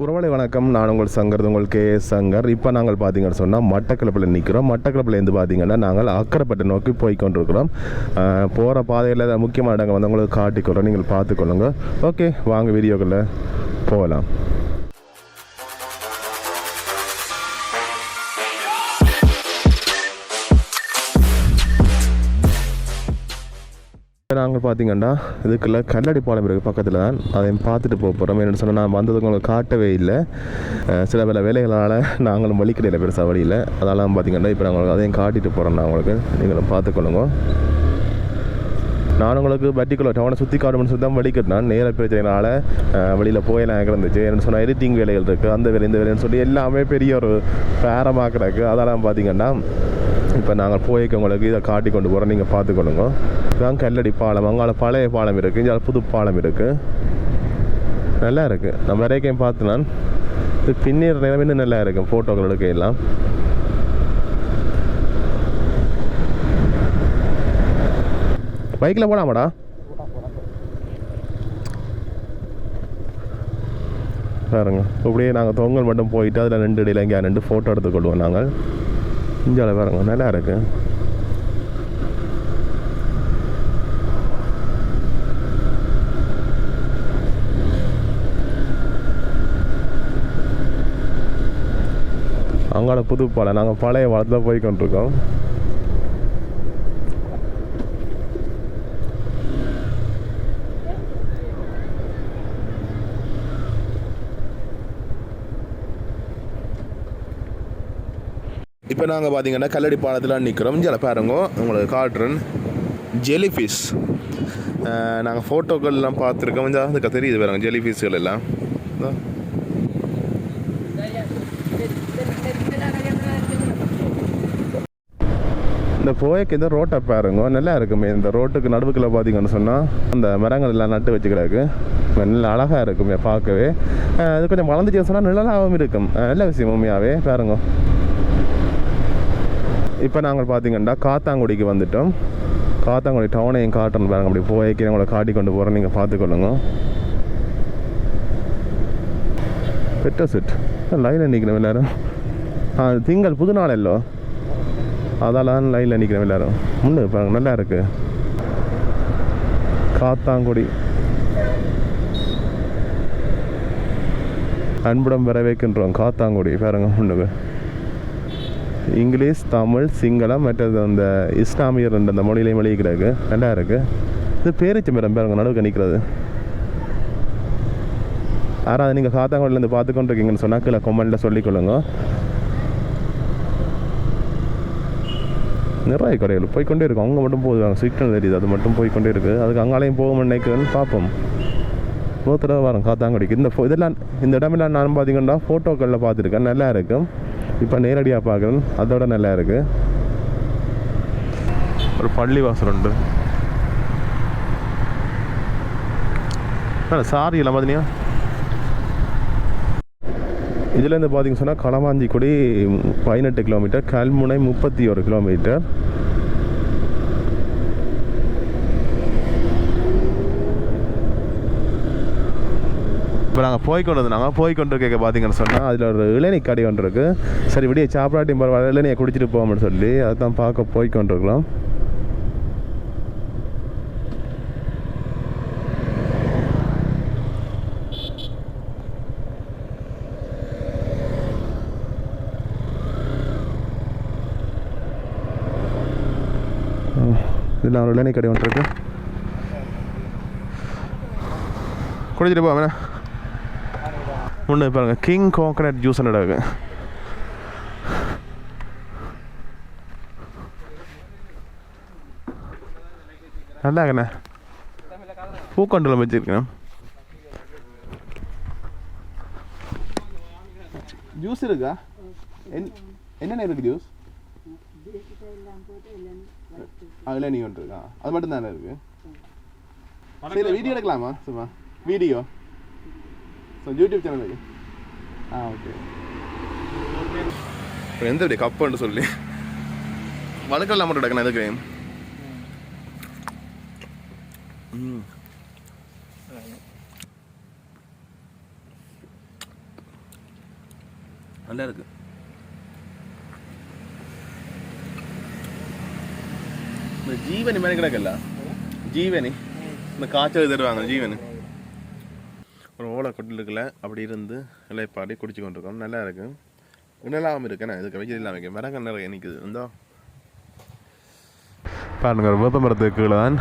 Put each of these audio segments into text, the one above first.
உறவலை வணக்கம். நான் உங்கள் சங்கர், உங்கள் சங்கர். இப்போ நாங்கள் பார்த்தீங்கன்னு சொன்னால் மட்டக்களப்பில் நிற்கிறோம். மட்டக்களப்பிலேருந்து பார்த்தீங்கன்னா நாங்கள் அக்கரைப்பட்டை நோக்கி போய் கொண்டிருக்கிறோம். போகிற பாதையில் முக்கியமான இடங்கள் வந்து உங்களுக்கு காட்டிக்கொள்கிறோம், நீங்கள் பார்த்துக்கொள்ளுங்க. ஓகே, வாங்க வீடியோக்குள்ளே போகலாம். நாங்கள் பார்த்தீங்கன்னா இதுக்குள்ள கல்லடி பாலம் இருக்குது பக்கத்தில் தான். அதையும் பார்த்துட்டு போகிறோம். என்னென்னு சொன்னால் நான் வந்ததுக்கு உங்களுக்கு காட்டவே இல்லை. சில பல வேலைகளால் நாங்களும் வலிக்கிடையில் பெருசாக வழியில். அதெல்லாம் பார்த்தீங்கன்னா இப்போ நாங்கள் அதையும் காட்டிட்டு போகிறோம். நான் உங்களுக்கு நீங்களும் பார்த்துக்கொள்ளுங்க. நான் உங்களுக்கு பட்டிக்குள்ள டவுனை சுற்றி காட்டுமென்னு சொல்லி தான் வலிக்கட்டினான். நேர பிரச்சனைனால வெளியில் போயெல்லாம் இருந்துச்சு. என்னென்னு சொன்னால் எடிட்டிங் வேலைகள் இருக்குது, அந்த வேலை இந்த வேலைன்னு சொல்லி எல்லாமே பெரிய ஒரு பேரமாக்கிறதுக்கு. அதெல்லாம் பார்த்தீங்கன்னா இப்போ நாங்கள் போய்க்க உங்களுக்கு இதை காட்டி கொண்டு போகிறோம், நீங்கள் பார்த்துக்கொள்ளுங்க. இதுதான் கல்லடி பாலம். அங்கால பழைய பாலம் இருக்குது, இங்கே புது பாலம் இருக்குது. நல்லா இருக்குது. நம்ம வரைக்கும் பார்த்து நான் இது பின்னீர் நிலமே நல்லா இருக்கும் ஃபோட்டோக்கள் எடுக்க எல்லாம். பைக்கில் போகலாமாடா? பாருங்க, இப்படியே நாங்கள் தொங்கல் மட்டும் போயிட்டு அதில் 2 இடையில இங்கே 2 ஃபோட்டோ எடுத்துக்கொள்வோம் நாங்கள். இஞ்சால பாருங்க, நல்லா இருக்கு. அங்கால புது பாலம். நாங்கள் பழைய பாலத்தில் போய் கொண்டிருக்கோம். இப்போ நாங்கள் பார்த்தீங்கன்னா கல்லடி பாலத்தில் நிற்கிறோம். இங்கே பாருங்க, உங்களுக்கு காட்டுறேன். ஜெலிஃபிஷ் நாங்கள் ஃபோட்டோக்கள்லாம் பார்த்துருக்கோம். கொஞ்சம் அதுக்கு தெரியுது பாருங்க, ஜெலிஃபிஷ்கள் எல்லாம். இந்த போய்க்கு இந்த ரோட்டை பாருங்க, நல்லா இருக்குமே. இந்த ரோட்டுக்கு நடுவுக்குள்ள பார்த்தீங்கன்னு சொன்னால் அந்த மரங்கள் எல்லாம் நட்டு வச்சுக்கிறாக்கு. நல்லா அழகாக இருக்குமே பார்க்கவே. அது கொஞ்சம் வளர்ந்துச்சு சொன்னால் நிழலாகவும் இருக்கும். நல்ல விஷயம் உண்மையாகவே பாருங்க. இப்போ நாங்கள் பார்த்தீங்கன்னா காத்தாங்குடிக்கு வந்துட்டோம். காத்தாங்குடி டவுனையும் காட்டணும் பாருங்க. அப்படி போய்க்கு உங்களை காட்டி கொண்டு போகிறோம், நீங்கள் பார்த்துக்கொள்ளுங்க. பெட்ட செட் லைனில் நிற்கணும் எல்லோரும். திங்கள் புது நாள் இல்லோ, அதெல்லாம் லைனில் நிற்கணும் எல்லோரும். முன்னு பாருங்க, நல்லா இருக்குது காத்தாங்குடி. அன்புடம் வரவேற்கின்றோம் காத்தாங்குடி பாருங்க. முன்னுக்கு இங்கிலீஷ், தமிழ், சிங்களம், மற்றது அந்த இஸ்லாமியர் அந்த மொழியிலையும் வெளியிக்கிறாங்க. நல்லா இருக்குது. இது பேரிச்ச மரம் பாருங்க, நடுவுக்கு நிற்கிறது. யாராவது நீங்கள் காத்தாங்குடியிலேருந்து பார்த்துக்கொண்டிருக்கீங்கன்னு சொன்னால் கீழே கொமெண்ட்டில் சொல்லிக்கொள்ளுங்க. நிறைய கடைகள் போய்கொண்டே இருக்கும். அவங்க மட்டும் போதுவாங்க, சிக்னல் தெரியுது, அது மட்டும் போய்கொண்டே இருக்குது. அதுக்கு அங்காலையும் போக நினைக்கிறேன்னு பார்ப்போம். தடவை வரோம் காத்தாங்குடிக்கு. இதெல்லாம் இந்த இடமெல்லாம் நான் பார்த்தீங்கன்னா ஃபோட்டோக்களில் பார்த்துருக்கேன், நல்லா இருக்கும். இப்போ நேரடியாக பார்க்குறேன், அதோட நல்லா இருக்குது. ஒரு பள்ளி வாசல் உண்டு. சாரி எல்லாம் பார்த்தீங்கன்னா இதுலேருந்து பார்த்தீங்கன்னு சொன்னால் களமாஞ்சிக்குடி 18 கிலோமீட்டர், கல்முனை 31 கிலோமீட்டர். இப்போ நாங்கள் போய்கொண்டு கேட்க பார்த்தீங்கன்னு சொன்னால் அதில் ஒரு இளநீ கடை ஒன்று இருக்குது. சரி, விடிய சாப்பிடாட்டியும் பரவாயில்ல, இளநியை குடிச்சிட்டு போவோம்னு சொல்லி அதுதான் பார்க்க போய்கொண்டிருக்கலாம். இதில் ஒரு இளநீ கடை ஒன்று இருக்குது, குடிச்சிட்டு போவேண்ணே. ஒன்று பாருங்கள், கிங் கோகனட் ஜூஸ் இருக்கு. நல்லா இருக்கண்ணே. பூக்கொண்டலம் வச்சுருக்கேன். ஜூஸ் இருக்கா? என்னென்ன இருக்குது ஜூஸ்? இளநீ ஒன்று இருக்கா? அது மட்டும் தானே இருக்குது. சரி, வீடியோ எடுக்கலாமா? சும்மா வீடியோ யூடியூப் சேனல் இருக்கு. ஓகே. எந்த இப்படி கப்புன்னு சொல்லி வழக்கெல்லாம் மட்டும் டக்குன்னு எதுக்கு நல்லா இருக்கு. இந்த ஜீவனி மாதிரி கிடக்கல, ஜீவனி இந்த காய்ச்சல் தருவாங்க ஜீவனி. ஒரு ஓலை கொட்டிலுக்குள்ள அப்படி இருந்து இலைப்பாடி குடிச்சு கொண்டிருக்கோம். நல்லா இருக்கு. இன்னெல்லாம் இருக்கேன் இதுக்கு வெயில் இல்லாமல் இருக்கு. மரங்கள் நிறைய நிற்குது. இந்தோ பாருங்க, ஒரு வேப்ப மரத்துக்கு கீழே தான்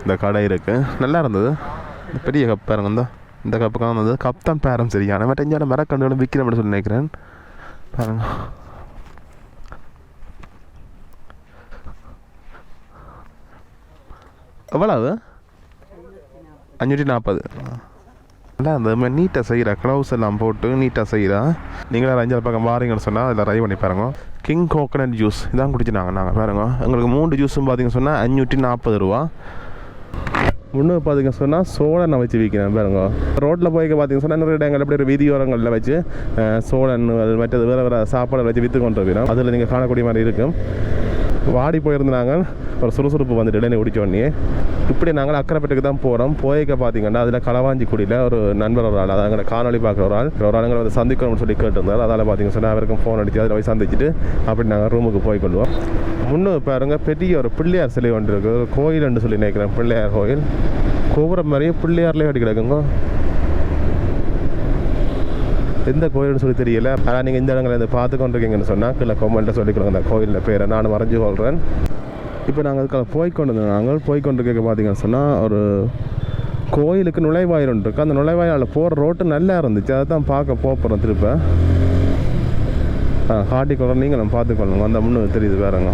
இந்த கடை இருக்கு. நல்லா இருந்தது. இந்த பெரிய கப் பாருங்க, இந்த கப்புக்கு வந்தது. கப் தான் பேரம் சரியான மற்ற இஞ்சான மரக்கண்டுகளும் விற்கிற அப்படின்னு சொல்லி நினைக்கிறேன். பாருங்க, எவ்வளவு? 540. நல்லா அந்த மாதிரி நீட்டாக செய்கிறா. க்ளவுஸ் எல்லாம் போட்டு நீட்டாக செய்கிறா. நீங்களே 5 பக்கம் வாரீங்கன்னு சொன்னால் அதில் ட்ரை பண்ணி பாருங்க. கிங் கோகனட் ஜூஸ் இதான் குடிச்சினாங்க நாங்கள். பாருங்க, எங்களுக்கு 3 ஜூஸும் பார்த்தீங்கன்னு சொன்னால் 540 ரூபா. முன்னே பார்த்தீங்க சொன்னால் சோழனை வச்சு விற்கிறேன். பாருங்க, ரோட்டில் போய்க்க பார்த்தீங்க சொன்னால் நிறைய இடங்கள் அப்படி ஒரு வீதியோரங்களில் வச்சு சோழன் அது மற்றது வேறு வேறு சாப்பாடு வச்சு விற்று கொண்டு இருக்கிறோம். அதில் நீங்கள் காணக்கூடிய மாதிரி இருக்கும். வாடி போயிருந்தாங்க, ஒரு சுறுசுறுப்பு வந்துட்டு இடையில குடிச்சோடனே இப்படி நாங்கள் அக்கரைப்பட்டுக்கு தான் போகிறோம். போய்க்க பார்த்தீங்கன்னா அதில் களவாஞ்சிக்குடியில் ஒரு நண்பர் ஒரு ஆள், அதாவது காணொலி பார்க்குற ஒரு ஆளுங்களை வந்து சந்திக்கணும்னு சொல்லி கேட்டிருந்தார். அதால் பார்த்தீங்க சொன்னால் அவருக்கும் ஃபோன் அடித்து அதில் போய் சந்திச்சுட்டு அப்படி நாங்கள் ரூமுக்கு போய் கொள்வோம். முன்னே பாருங்க, பெரிய ஒரு பிள்ளையார் சிலை ஒன்று இருக்குது. ஒரு கோயில்னு சொல்லி நினைக்கிறேன். பிள்ளையார் கோயில் கோபுரம் மாதிரியே பிள்ளையார்லேயே கட்டி கிடக்குங்க. எந்த கோயில்னு சொல்லி தெரியல. ஆனால் நீங்கள் இந்த இடங்களை பார்த்து கொண்டிருக்கீங்கன்னு சொன்னால் கீழே கமெண்ட்டில் சொல்லிக்கொடுங்க அந்த கோயிலில் பேரை. நான் மறைஞ்சு கொள்கிறேன். இப்போ நாங்கள் அதுக்காக போய்கொண்டிருக்க பார்த்தீங்கன்னு சொன்னால் ஒரு கோயிலுக்கு நுழைவாயில் ஒன்று இருக்குது. அந்த நுழைவாயில் போகிற ரோட்டு நல்லா இருந்துச்சு. அதை தான் பார்க்க போகிறோம். திருப்ப காட்டிக்கொள்கிறோம். நீங்களும் பார்த்துக்கொள்ளுங்க. அந்த முன்னு தெரியுது வேறுங்க.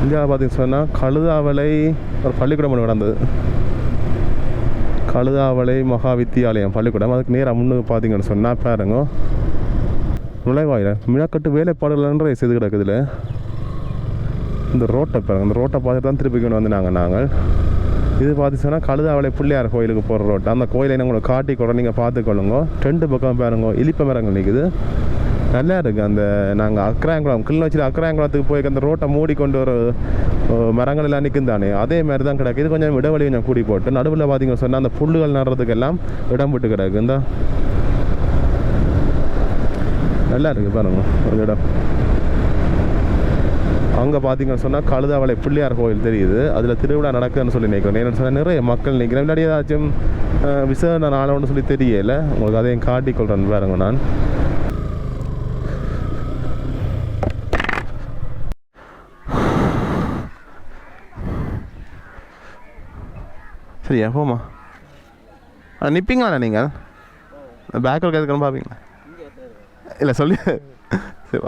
இந்தியாவில் பார்த்தீங்கன்னு சொன்னால் கழுதாவளை ஒரு பள்ளிக்கூடம் ஒன்று நடந்தது. கழுதாவளை மகா வித்தியாலயம் பள்ளிக்கூடம். அதுக்கு நேராக முன்னுக்கு பார்த்தீங்கன்னு சொன்னால் பாருங்க, நுழைவாயில் மினக்கட்டு வேலைப்பாடுகள்ன்ற செய்து கிடக்குதுல. இந்த ரோட்டை பாருங்க, இந்த ரோட்டை பார்த்துட்டு தான் திருப்பி கொண்டு வந்து நாங்கள் இது பார்த்தீங்கன்னா கழுதாவளை பிள்ளையார் கோயிலுக்கு போகிற ரோட்டை. அந்த கோயிலை உங்களுக்கு காட்டி கூட நீங்கள் பார்த்துக்கொள்ளுங்க. 2 பக்கம் பாருங்க இலிப்ப மரங்கள் நிற்குது. நல்லா இருக்குது. அந்த நாங்கள் அக்கராங்குளம் கிளிநொச்சியில் அக்கராங்குளத்துக்கு போய் அந்த ரோட்டை மூடிக்கொண்டு ஒரு மரங்கள் எல்லாம் நிற்கும் தானே, அதே மாதிரி தான் கிடக்கு. இது கொஞ்சம் இடைவெளி கொஞ்சம் கூடி போட்டு நடுவில் பார்த்தீங்கன்னு சொன்னால் அந்த புல்லுகள் நடுறதுக்கெல்லாம் இடம் விட்டு கிடக்கு. இந்த நல்லா இருக்குது பாருங்க ஒரு இடம். அங்கே பார்த்தீங்கன்னு சொன்னால் கழுதாவளை பிள்ளையார் கோயில் தெரியுது. அதில் திருவிழா நடக்குதுன்னு சொல்லி நினைக்கிறேன். என்னென்னு சொன்னால் நிறைய மக்கள் நிற்கிறேன். இல்லாடி ஏதாச்சும் விசேஷ நாளோன்னு சொல்லி தெரியலை. உங்களுக்கு அதையும் காட்டிக்கொள்கிறேன் பாருங்க. நான் சரியா போமா நிற்பீங்களா நீங்கள்? பேக்கில் கேட்கணும் பார்ப்பீங்களா? இல்லை சொல்லி சரி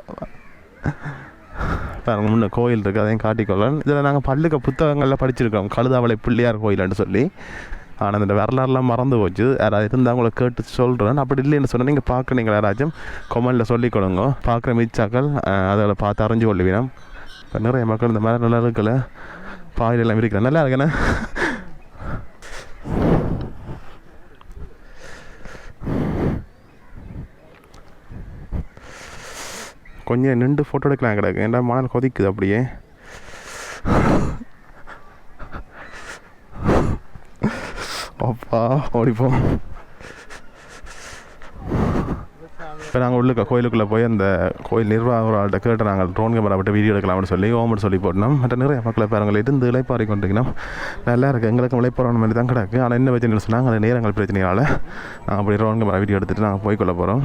பாருங்க, முன்னே கோயில் இருக்குது. அதையும் காட்டிக்கொள்ளலாம். இதில் நாங்கள் பள்ளிக்க புத்தகங்களில் படிச்சிருக்கோம் கழுதாவளை பிள்ளையார் கோயில்னு சொல்லி. ஆனால் இந்த வரலாறுலாம் மறந்து போச்சு. யாராவது இருந்தால் உங்களை கேட்டு சொல்கிறேன். அப்படி இல்லைன்னு சொன்னால் நீங்கள் பார்க்க நீங்கள் யாராச்சும் கமெண்டில் சொல்லிக்கொடுங்க. பார்க்குற மிச்சாக்கள் அதில் பார்த்து அறிஞ்சு கொள்ளுவீனம். இப்போ நிறைய மக்கள் இந்த மாதிரி நல்லா இருக்கல பாயிலெல்லாம் இருக்கிறேன். நல்லா இருக்கேண்ணே. கொஞ்சம் நின்று ஃபோட்டோ எடுக்கலாம் கிடக்கு. ஏன்டா மணல் கொதிக்குது அப்படியே. அப்பா ஓடிப்போம். இப்போ நாங்கள் உள்ளுக்க கோயிலுக்குள்ளே போய் அந்த கோயில் நிர்வாகத்தை கேட்டு நாங்கள் ட்ரோன் கேமரா விட்டு வீடியோ எடுக்கலாம்னு சொல்லி ஓமட்டு சொல்லி போட்டோம். மற்ற நிறைய மக்களை பாருங்கள் இருந்து இலைப்பாறை கொண்டிருக்கணும். நல்லா இருக்குது. எங்களுக்கு இலைப்பாறை மாதிரி தான் கிடக்கு. ஆனால் என்ன பிரச்சனை சொன்னாங்க, அந்த நேரங்கள் பிரச்சனையால் நாங்கள் அப்படி ட்ரோன் கேமரா வீடியோ எடுத்துகிட்டு நாங்கள் போய்க்கொள்ள போகிறோம்.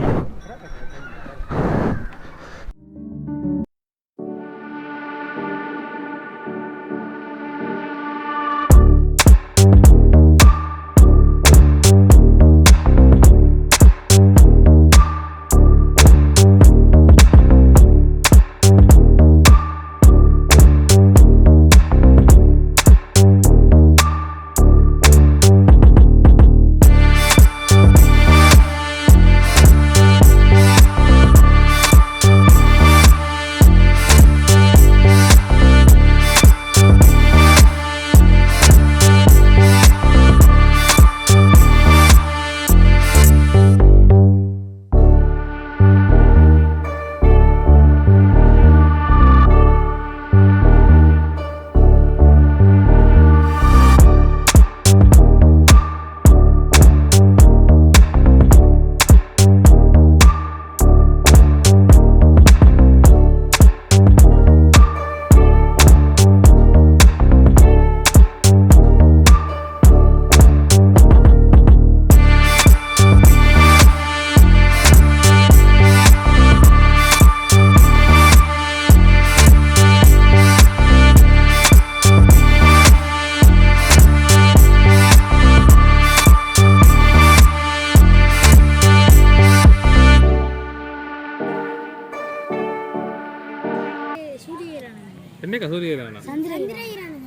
என்னக்கா சூரியகிரகணம்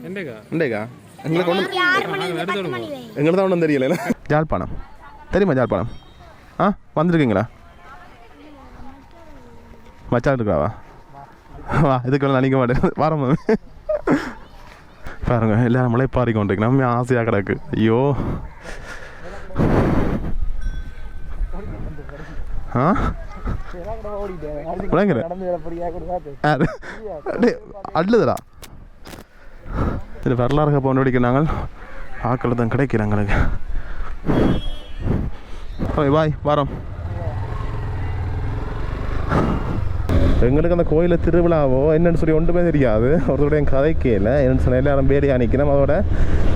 என்னக்கா எங்களுக்கு எங்களுக்கு தான் ஒன்றும் தெரியல. ஜாழ்ப்பாணம் தெரியுமா? ஜாழ்ப்பாணம் வந்திருக்கீங்களா? மச்சான் இருக்காவா? வா இதுக்கு நினைக்க மாட்டேன் வாரம் பாருங்க எல்லாரும் மலைப்பாரி கொண்டிருக்கு. நம்ம ஆசையாக கிடக்கு. ஐயோ அல்லுதா இது வரலாறு போன வடிக்க நாங்கள் ஆக்கள் தான் கிடைக்கிறாங்க எனக்கு. பாய் வாரம். எங்களுக்கு அந்த கோயிலில் திருவிழாவோ என்னென்னு சொல்லி ஒன்றுமே தெரியாது. ஒருத்தருடைய கதைக்கே இல்லை. என்னென்னு சொன்னால் எல்லாரும் பேடியா நிற்கணும். அதோட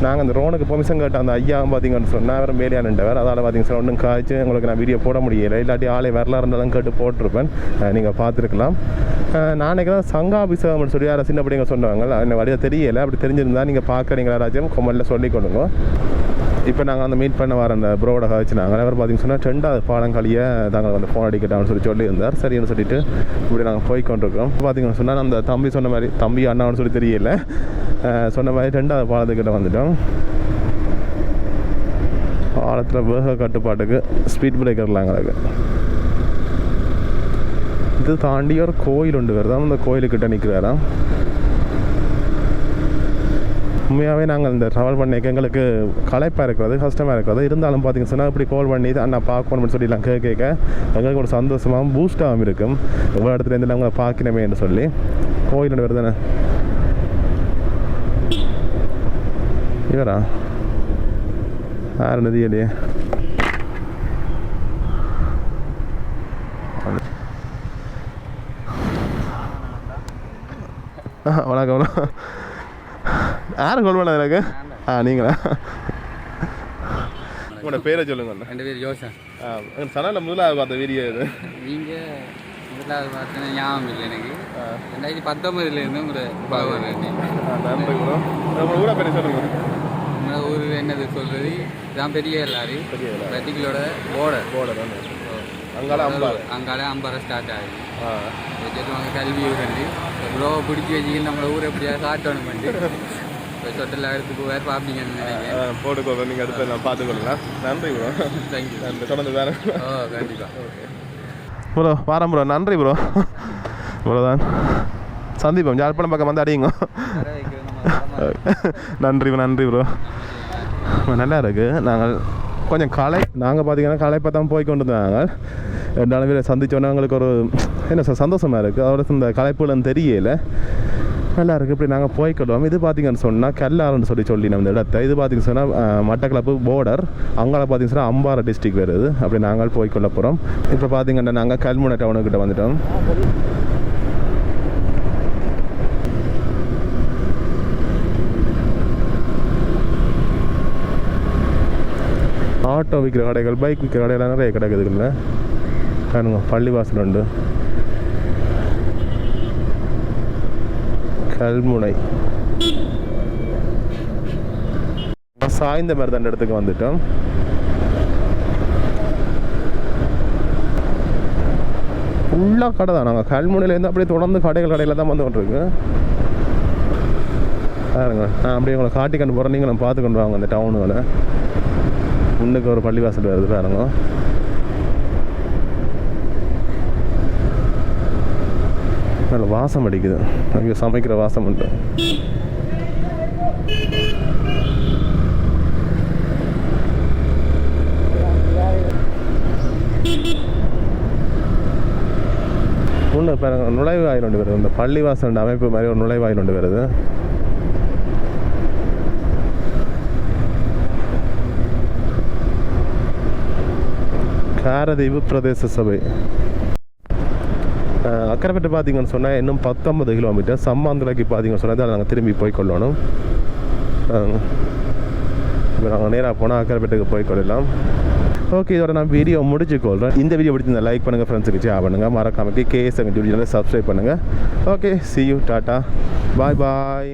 நாங்கள் அந்த ரோனுக்கு பெர்மிஷன் கேட்ட அந்த ஐயாவும் பார்த்தீங்கன்னு சொன்னால் அவரும் பேடியா நின்றவர். அதால் பார்த்தீங்க சார் ஒன்றும் காய்ச்சி உங்களுக்கு நான் வீடியோ போட முடியலை. இல்லாட்டி ஆளை வரலாறுன்றதான் கேட்டு போட்டிருப்பேன். நீங்கள் பார்த்துருக்கலாம். நாளைக்கு தான் சங்காபிஷேகம்னு சொல்லி யாரை சின்ன பிள்ளைங்க சொன்னாங்க. என்ன வழியாக தெரியலை. அப்படி தெரிஞ்சிருந்தால் நீங்கள் பார்க்குறீங்களா ராஜ்யம் கொம்மலில் சொல்லிக் கொடுங்க. இப்போ நாங்கள் அந்த மீட் பண்ண வர அந்த ப்ரோட கழிச்சு நாங்கள் அவர் பார்த்தீங்கன்னு சொன்னால் 2வது பாடங்காலியை தாங்கள் வந்து ஃபோன் அடிக்கட்டான்னு சொல்லியிருந்தார். சரின்னு சொல்லிட்டு இப்படி நாங்கள் போய்கொண்டிருக்கோம். பார்த்தீங்கன்னு சொன்னால் அந்த தம்பி சொன்ன மாதிரி தம்பி அண்ணான்னு சொல்லி தெரியல சொன்ன மாதிரி 2வது பாலத்துக்கிட்ட வந்துட்டோம். பாலத்தில் வேக கட்டுப்பாட்டுக்கு ஸ்பீட் பிரேக்கர்லாம் எங்களுக்கு இது தாண்டி ஒரு கோயில் உண்டு வருதான். அந்த கோயிலுக்கிட்ட நிற்கிறாராம். உண்மையாகவே நாங்கள் இந்த ட்ராவல் பண்ணிக்க எங்களுக்கு களைப்பாக இருக்கிறது கஷ்டமாக இருக்கிறது. இருந்தாலும் பார்த்தீங்கன்னு சொன்னால் இப்படி கால் பண்ணி அண்ணா பார்க்கணும்னு சொல்லிடலாம் கேட்க எங்களுக்கு ஒரு சந்தோஷமாகவும் பூஸ்டாகவும் இருக்கும். எவ்வளோ இடத்துல இருந்து நாங்கள் பார்க்கணுமே என்று சொல்லி கோயில் வருதானே இவரா யார் நதியலையே வணக்கம். யார் கால் பண்ணது எனக்கு? நீங்களா? உங்களோட பேரை சொல்லுங்க. என் பேர் யோசன். சனால முதலாவது பார்த்த வீடியோ இது. நீங்கள் முதலாவது பார்த்தீங்கன்னா ஞாபகம் இல்லை எனக்கு. 2019 உங்களை நன்றி ப்ரோ. நம்ம ஊரை பேர் சொல்லுங்க. உங்களோட ஊர் என்னது சொல்கிறது இதான் பெரிய எல்லாரு பர்டிகுலரோட போர்டர் அங்கால அம்பாறை ஸ்டார்ட் ஆகுது. வச்சுட்டு கல்வி ஊரண்டு இவ்வளோ பிடிச்சி வச்சுக்கிட்டு நம்மளை ஊரை எப்படியா காட்டணும் பண்ணிட்டு சொட்டில் எடுத்துக்கு வேறு பார்ப்பீங்கன்னு நினைக்கிறேன். போட்டுக்கோங்க. நீங்கள் அடுத்து நான் பார்த்துக்கொள்ளலாம். நன்றி ப்ரோ. தேங்க்யூ. நன்றி. தொடர்ந்து வேறு கண்டிப்பாக ப்ரோ வாரம் ப்ரோ. நன்றி ப்ரோ. ப்ரோ தான் சந்தீபம் ஜாழ்ப்பாணம் பக்கம் வந்து அடியுங்க. நன்றி ப்ரோ. நல்லா இருக்குது. நாங்கள் கொஞ்சம் நாங்கள் பார்த்தீங்கன்னா களைப்பை தான் போய் கொண்டு இருந்தாங்க. 2 பேரை சந்தித்தோன்னே எங்களுக்கு ஒரு என்ன சார் சந்தோஷமாக இருக்குது. அதோட இந்த களைப்புலன்னு தெரியல நல்லா இருக்குது. இப்படி நாங்கள் போய்க்கிடுவோம். இது பார்த்தீங்கன்னு சொன்னால் கல்லாறுன்னு சொல்லி நம்ம இந்த இடத்த இது பார்த்தீங்கன்னு சொன்னால் மட்டக்களப்பு போர்டர் அங்கால பார்த்தீங்கன்னு சொன்னால் அம்பாறை டிஸ்ட்ரிக் வருது. அப்படி நாங்கள் போய்க்கொள்ள போகிறோம். இப்போ பார்த்தீங்கன்னா நாங்கள் கல்முனை டவுனுக்கிட்ட வந்துட்டோம். ஆட்டோ விற்கிற கடைகள் பைக் விற்கிற கடையெல்லாம் நிறைய கிடக்குதுல்ல. காணுங்க பள்ளிவாசல் உண்டு. கல்முனை சாய்ந்த மாதிரி தான் இடத்துக்கு வந்துட்டோம். ஃபுல்லாக கடை தான். நாங்கள் கல்முனையிலேருந்து அப்படியே தொடர்ந்து கடையில் தான் வந்து கொண்டிருக்கு. பாருங்க நான் அப்படியே உங்களை காட்டி கண்டு போகிறேன். நீங்களும் பார்த்து கொண்டு வாங்க அந்த டவுனுகளை. முன்னுக்கு ஒரு பள்ளிவாசல் வருது பாருங்க. நல்ல வாசம் அடிக்குது. அங்கே சமைக்கிற வாசம் உண்டு. ஒன்று பாருங்க நுழைவாயில் ஒன்று வருது. இந்த பள்ளிவாசல் அமைப்பு மாதிரி ஒரு நுழைவாயில் ஒன்று வருது. காரதீவு பிரதேச சபை. அக்கரைப்பட்டு பார்த்தீங்கன்னு சொன்னால் இன்னும் 19 கிலோமீட்டர். சம்மாந்துளைக்கு பார்த்தீங்கன்னு சொன்னால் அதை நாங்கள் திரும்பி போய்க்கொள்ளணும். இப்போ நாங்கள் நேராக போனால் அக்கரைப்பட்டுக்கு போய்க்கொள்ளலாம். ஓகே இதோட நான் வீடியோ முடிச்சுக்கொள்கிறேன். இந்த வீடியோ பிடிச்சிருந்தா லைக் பண்ணுங்கள், ஃப்ரெண்ட்ஸுக்கு ஷேர் பண்ணுங்கள், மறக்காம KS யூடியூப் சேனலை சப்ஸ்கிரைப் பண்ணுங்கள். Okay see you, tata, bye bye.